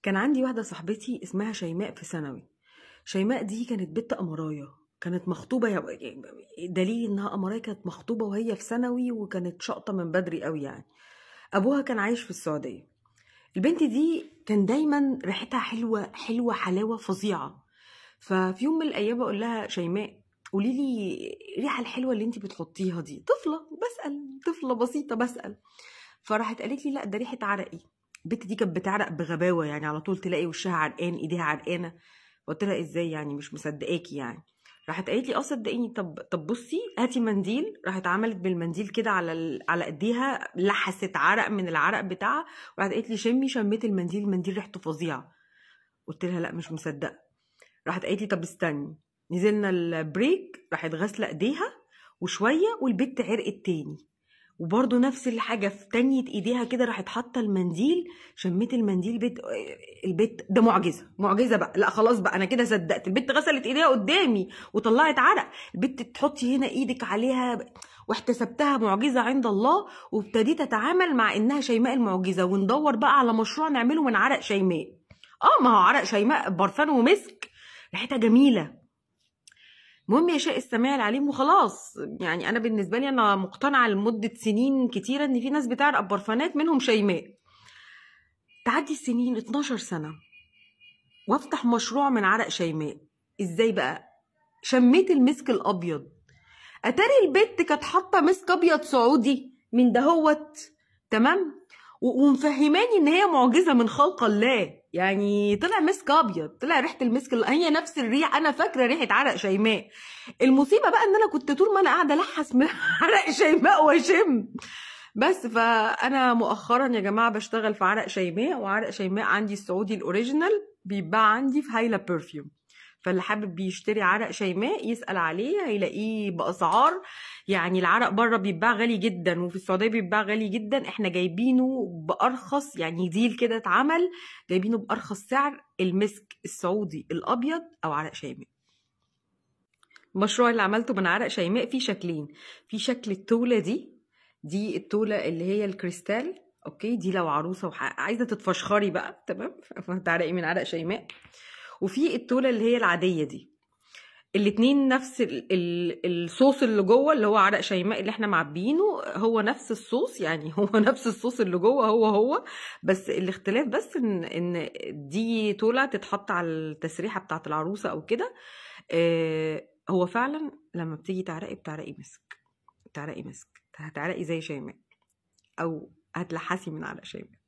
كان عندي واحدة صاحبتي اسمها شيماء في ثانوي. شيماء دي كانت بنت أمراية، كانت مخطوبة دليل إنها أمراية، كانت مخطوبة وهي في ثانوي وكانت شاقطة من بدري قوي يعني. أبوها كان عايش في السعودية. البنت دي كان دايما ريحتها حلوة حلوة حلاوة فظيعة. ففي يوم من الأيام بقول لها: شيماء، قولي لي الريحة الحلوة اللي انتي بتحطيها دي. طفلة بسيطة بسأل. فراحت قالت لي: لا، ده ريحة عرقي. البنت دي كانت بتعرق بغباوة، يعني على طول تلاقي وشها عرقان، ايديها عرقانة. قلت لها: ازاي يعني؟ مش مصدقاكي يعني. راحت قالت لي: اه صدقيني. طب بصي هاتي منديل. راحت عملت بالمنديل كده على ايديها، لحست عرق من العرق بتاعها. وراحت قالت لي: شميت المنديل ريحته فظيعه. قلت لها: لا، مش مصدقه. راحت قالت لي: طب استني. نزلنا البريك، راحت غاسله ايديها وشويه والبت عرقت تاني. وبرضه نفس الحاجه في تانية ايديها كده، راحت حاطه المنديل. شميت المنديل. البت ده معجزه بقى. لا خلاص بقى، انا كده صدقت. البت غسلت ايديها قدامي وطلعت عرق. البت تحطي هنا ايدك عليها واحتسبتها معجزه عند الله. وابتديت اتعامل مع انها شيماء المعجزه، وندور بقى على مشروع نعمله من عرق شيماء. ما هو عرق شيماء برفان ومسك، ريحتها جميله. المهم يا شاء السميع العليم وخلاص. يعني انا بالنسبه لي انا مقتنعه لمده سنين كتيره ان في ناس بتعرق برفانات، منهم شيماء. تعدي السنين 12 سنه وافتح مشروع من عرق شيماء. ازاي بقى؟ شميت المسك الابيض. اتاري البت كانت حاطه مسك ابيض سعودي من دهوت. تمام. ومفهماني ان هي معجزه من خلق الله. يعني طلع مسك ابيض، طلع ريحه المسك هي نفس الريحه. انا فاكره ريحه عرق شيماء. المصيبه بقى ان انا كنت طول ما انا قاعده الحس من عرق شيماء واشم. بس فانا مؤخرا يا جماعه بشتغل في عرق شيماء، وعرق شيماء عندي السعودي الاوريجينال بيتباع عندي في هايلا برفيوم. فاللي حابب يشتري عرق شيماء يسأل عليه، هيلاقيه بأسعار. يعني العرق بره بيتباع غالي جدا، وفي السعودية بيتباع غالي جدا. احنا جايبينه بأرخص، يعني ديل كده اتعمل، جايبينه بأرخص سعر المسك السعودي الأبيض أو عرق شيماء. المشروع اللي عملته من عرق شيماء فيه شكلين. في شكل التولة دي التولة اللي هي الكريستال. اوكي، دي لو عروسة عايزة تتفشخري بقى، تمام، فتعرقي من عرق شيماء. وفي التولة اللي هي العادية دي. الاتنين نفس الصوص اللي جوه، اللي هو عرق شيماء اللي احنا معبينه، هو نفس الصوص. يعني هو نفس الصوص اللي جوه هو. بس الاختلاف بس ان دي تولة تتحط على التسريحة بتاعت العروسة او كده. هو فعلا لما بتيجي بتعرقي مسك. هتعرقي زي شيماء، او هتلحسي من عرق شيماء.